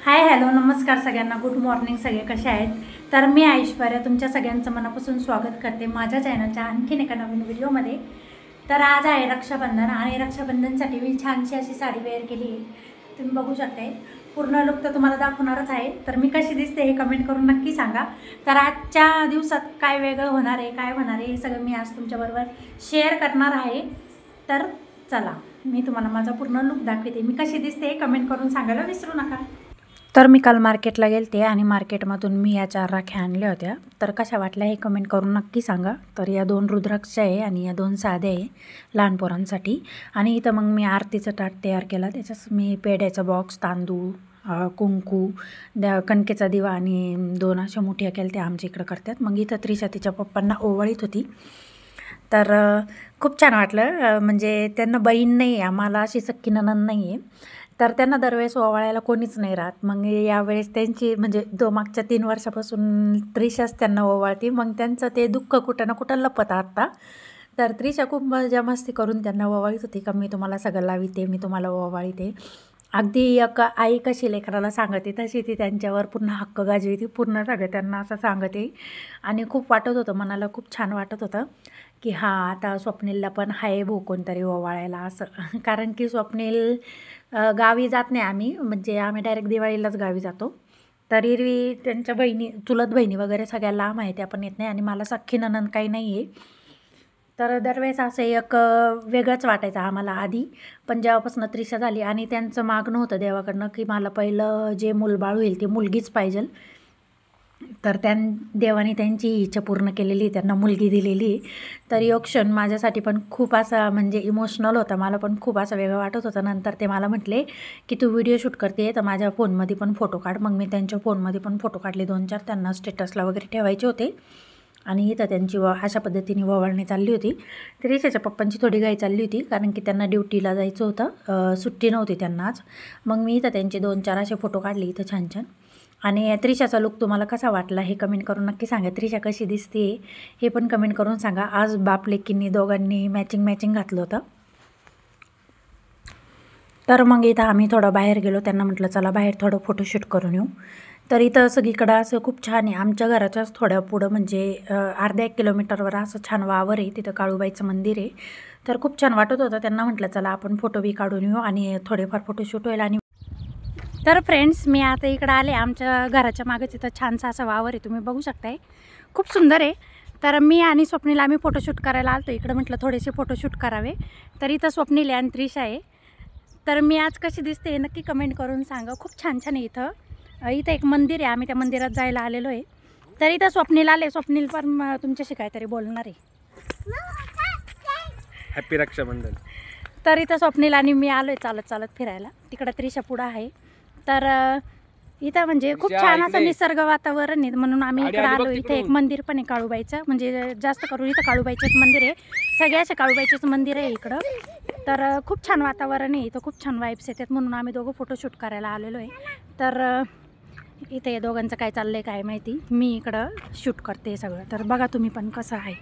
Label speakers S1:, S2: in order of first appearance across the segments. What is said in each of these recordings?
S1: Hi hello नमस्कार सगळ्यांना, good morning. सगळे कसे आहेत? तर मी ऐश्वर्या तुमच्या सगळ्यांचं मनापासून स्वागत करते माझ्या चॅनलच्या आणखीन एका नवीन व्हिडिओमध्ये. तर आज आहे रक्षाबंधन आणि रक्षाबंधनसाठी मी छानशी अशी साडी वेअर केली आहे. तुम्ही बघू शकता. पूर्ण लुक तर तुम्हाला दाखवणारच आहे. तर मी कशी दिसते हे कमेंट करून नक्की सांगा. तर आजच्या दिवसात काय वेगळं होणार आहे, काय होणार आहे, हे सगळं मी आज तुमच्याबरोबर शेअर करणार आहे. तर चला मी तुम्हाला माझा पूर्ण लुक दाखवते. मी कशी दिसते कमेंट करून सांगायला विसरू नका. तर मी काल मार्केटला गेलते आणि मार्केटमधून मी या 4 राख्या आणल्या होत्या. तर कशा वाटल्या हे कमेंट करून नक्की सांगा. तर या 2 रुद्राक्ष आहे आणि या 2 साध्या आहे लहान पोरांसाठी. आणि इथं मग मी आरतीचं ताट तयार केला. त्याच्यात मी पेढ्याचा बॉक्स, तांदूळ, कुंकू, कणकेचा दिवा आणि 2 अशा मोठ्या केल्या त्या आमच्या इकडं करतात. मग इथं त्रिशा तिच्या पप्पांना ओवाळीत होती. तर खूप छान वाटलं. म्हणजे त्यांना बहीण नाही आहे, आम्हाला अशी सख्खी नणंद नाही आहे. तर त्यांना दरवेळेस ओवाळायला कोणीच नाही राहत. मग यावेळेस त्यांची म्हणजे मागच्या 3 वर्षापासून त्रिशाच त्यांना ओवाळते. मग त्यांचं ते दुःख कुठं ना कुठं लपत आता. तर त्रिशा खूप मजा मस्ती करून त्यांना ओवाळीत होती का मी तुम्हाला सगळं लाविते, मी तुम्हाला ओवाळीते. अगदी एक आई कशी लेकराला सांगते तशी ती त्यांच्यावर पूर्ण हक्क गाजवी. पूर्ण सगळं त्यांना असं सांगते. आणि खूप वाटत होतं, मनाला खूप छान वाटत होतं की हां आता स्वप्नीलला पण आहे भाऊ कोणतरी ओवाळायला असं. कारण की स्वप्नील गावी जात नाही आम्ही, म्हणजे आम्ही डायरेक्ट दिवाळीलाच गावी जातो. तर एरवी त्यांच्या बहिणी, चुलत बहिणी वगैरे सगळ्या लांब आहे, त्या पण येत नाही. आणि मला सख्खी नणंद काही नाही आहे. तर दरवेळेस असं एक वेगळंच वाटायचं आम्हाला आधी. पण जेव्हापासून त्रिशा झाली आणि त्यांचं मागणं होतं देवाकडनं की मला पहिलं जे मूलबाळ होईल ते मुलगीच पाहिजे. तर देवाने त्यांची इच्छा पूर्ण केलेली, त्यांना मुलगी दिलेली. तर यो क्षण माझ्यासाठी पण खूप असा म्हणजे इमोशनल होता. मला पण खूप असं वेगळं वाटत होतं. नंतर ते मला म्हटले की तू व्हिडिओ शूट करते तर माझ्या फोनमध्ये पण फोटो काढ. मग मी त्यांच्या फोनमध्ये पण फोटो काढले 2-4, त्यांना स्टेटसला वगैरे ठेवायचे होते. आणि इथं त्यांची अशा पद्धतीने ओवाळणी चालली होती. तर त्रिशाच्या पप्पांची थोडी घाई चालली होती कारण की त्यांना ड्युटीला जायचं होतं, सुट्टी नव्हती त्यांना आज. मग मी इथं त्यांचे 2-4 असे फोटो काढले इथं छान छान. आणि त्रिशाचा लुक तुम्हाला कसा वाटला हे कमेंट करून नक्की सांगा. त्रिशा कशी दिसते हे पण कमेंट करून सांगा. आज बाप लेकींनी दोघांनी मॅचिंग घातलं होतं. तर मग इथं आम्ही थोडं बाहेर गेलो. त्यांना म्हटलं चला बाहेर थोडं फोटोशूट करून येऊ. तर इथं सगळीकडं असं खूप छान आहे. आमच्या घराच्याच थोड्या पुढं म्हणजे अर्ध्या 1 किलोमीटरवर असं छान वावर आहे. तिथं काळूबाईचं मंदिर आहे. तर खूप छान वाटत होतं. त्यांना म्हटलं चला आपण फोटो बी काढून येऊ आणि थोडेफार फोटोशूट होईल. आणि तर फ्रेंड्स मी आता इकडं आले. आमच्या घराच्या मागेच इथं छानसा असा वावर आहे, तुम्ही बघू शकताय, खूप सुंदर आहे. तर मी आणि स्वप्नील आम्ही फोटोशूट करायला आलतो इकडं. म्हटलं थोडेसे फोटोशूट करावे. तर इथं स्वप्नील आहे आणि त्रिशा आहे. तर मी आज कशी दिसते हे नक्की कमेंट करून सांगा. खूप छान छान आहे इथं. इथं एक मंदिर आहे, आम्ही त्या मंदिरात जायला आलेलो आहे. तर इथं स्वप्नील आले. स्वप्नील पण तुमच्याशी काहीतरी बोलणार आहे.
S2: हॅपी रक्षाबंधन.
S1: तर इथं स्वप्नील आणि मी आलो आहे चालत चालत फिरायला. तिकडं त्रिशा पुढं आहे. तर इथं म्हणजे खूप छान असं निसर्ग वातावरण आहे म्हणून आम्ही इकडं आलो. इथे एक मंदिर पण आहे काळूबाईचं, म्हणजे जास्त करून इथं काळूबाईचंच मंदिर आहे. सगळे असे काळूबाईचेच मंदिर आहे इकडं. तर खूप छान वातावरण आहे इथं, खूप छान वाईब्स येतात म्हणून आम्ही दोघं फोटोशूट करायला आलेलो आहे. तर इथे या दोघांचं काय चाललं आहे काय माहिती. मी इकडं शूट करते सगळं. तर बघा तुम्ही पण कसं आहे.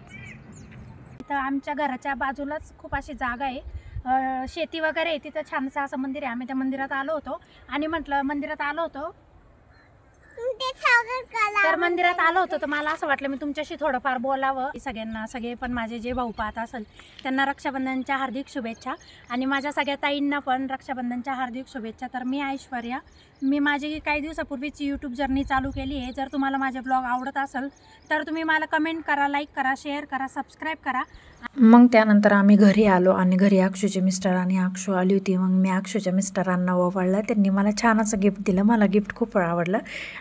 S1: इथं आमच्या घराच्या बाजूलाच खूप अशी जागा आहे, शेती वगैरे आहे. तिथं छानसं असं मंदिर आहे. आम्ही त्या मंदिरात आलो होतो आणि म्हटलं मंदिरात आलो होतो तर मला असं वाटलं मी तुमच्याशी थोडंफार बोलावं. सगळ्यांना, सगळे पण माझे जे भाऊ पाहत असेल त्यांना रक्षाबंधनच्या हार्दिक शुभेच्छा. आणि माझ्या सगळ्या ताईंना पण रक्षाबंधनच्या हार्दिक शुभेच्छा. तर मी ऐश्वर्या, मी माझी काही दिवसापूर्वीच यूट्यूब जर्नी चालू केली आहे. जर तुम्हाला माझे ब्लॉग आवडत असेल तर तुम्ही मला कमेंट करा, लाईक करा, शेअर करा, सबस्क्राईब करा. मग त्यानंतर आम्ही घरी आलो आणि घरी अक्षूचे मिस्टर आणि अक्षू आली होती. मग मी अक्षूच्या मिस्टरांना ओवाळलं. त्यांनी मला छान असं गिफ्ट दिलं. मला गिफ्ट खूप आवडलं.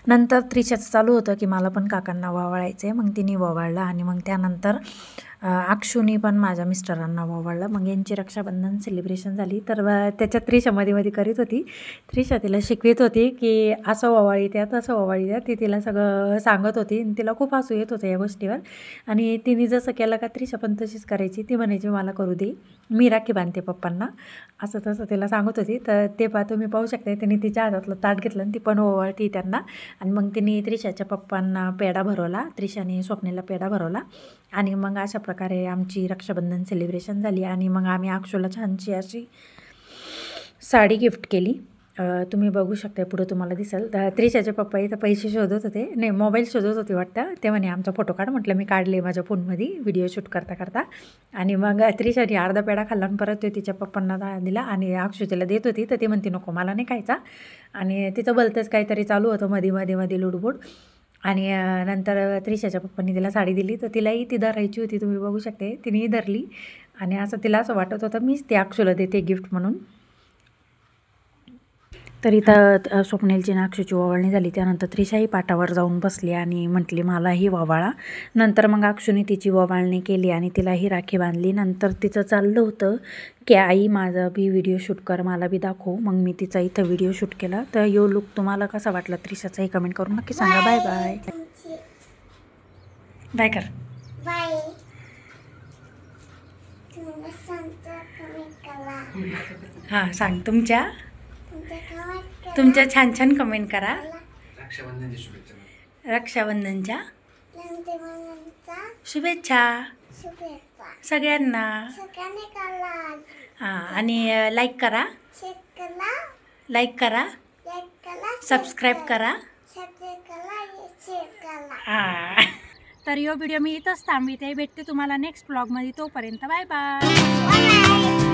S1: नंतर त्रिशाचं चालू होतं की मला पण काकांना ओवाळायचं आहे. मग तिने ओवाळलं आणि मग त्यानंतर अक्षूनी पण माझ्या मिस्टरांना ओवाळलं. मग यांची रक्षाबंधन सेलिब्रेशन झाली. तर त्याच्यात त्रिशा मध्ये करीत होती. त्रिशा तिला शिकवित होती की असं ओवाळी द्या, तसं ओवाळी द्या. ती तिला सगळं सांगत होती आणि तिला खूप हसू येत होतं या गोष्टीवर. आणि तिने जसं केलं का त्रिशा पण तशीच करायची. ती म्हणायची मला करू दे, मी राखी बांधते पप्पांना, असं तसं तिला सांगत होती. तर ते तुम्ही पाहू शकता. तिने तिच्या हातातलं ताट घेतलं आणि ती पण ओवाळती त्यांना. आणि मग तिने त्रिशाच्या पप्पांना पेढा भरवला, त्रिशाने स्वप्नीला पेढा भरवला. आणि मग अशा प्रकारे आमची रक्षाबंधन सेलिब्रेशन झाली. आणि मग आम्ही अक्षूला छानशी अशी साडी गिफ्ट केली. तुम्ही बघू शकता पुढं तुम्हाला दिसेल. त्रिशाचे पप्पा इथं पैसे शोधत होते, नाही मोबाईल शोधत होते वाटतं. ते म्हणे आमचा फोटो काढ. म्हटलं मी काढले माझ्या फोनमध्ये व्हिडिओ शूट करता करता. आणि मग त्रिशाने अर्धा पेढा खाल्ला आणि परत तो तिच्या पप्पांना दिला आणि अक्षुतेला देत होती. तर ती म्हणते नको मला नाही खायचा. आणि तिचं भलतंच काहीतरी चालू होतं मध्ये लुडबुड. आणि नंतर त्रिशाच्या पप्पांनी तिला साडी दिली तर तिलाही ती धरायची होती. तुम्ही बघू शकते तिनेही धरली आणि असं तिला असं वाटत होतं मीच ते अक्षुला देते गिफ्ट म्हणून. तर इथं स्वप्नीलची आणि अक्षूची ओवाळणी झाली. त्यानंतर त्रिशाही पाटावर जाऊन बसली आणि म्हटली मलाही ओवाळा. नंतर मग अक्षूने तिची ओवाळणी केली आणि तिलाही राखी बांधली. नंतर तिचं चाललं होतं की आई माझा बी व्हिडिओ शूट कर, मला बी दाखव. मग मी तिचा इथं व्हिडिओ शूट केला. तर यो लुक तुम्हाला कसा वाटला त्रिशाचाही कमेंट करून नक्की सांगा. Bye bye. बाय कर. हां सांग. तुमच्या छान छान कमेंट करा. रक्षाबंधनच्या शुभेच्छा सगळ्यांना. हां आणि लाईक करा, सबस्क्राईब करा. हां तर यो व्हिडिओ मी इथंच थांबविते. भेटते तुम्हाला नेक्स्ट ब्लॉगमध्ये. तोपर्यंत बाय बाय.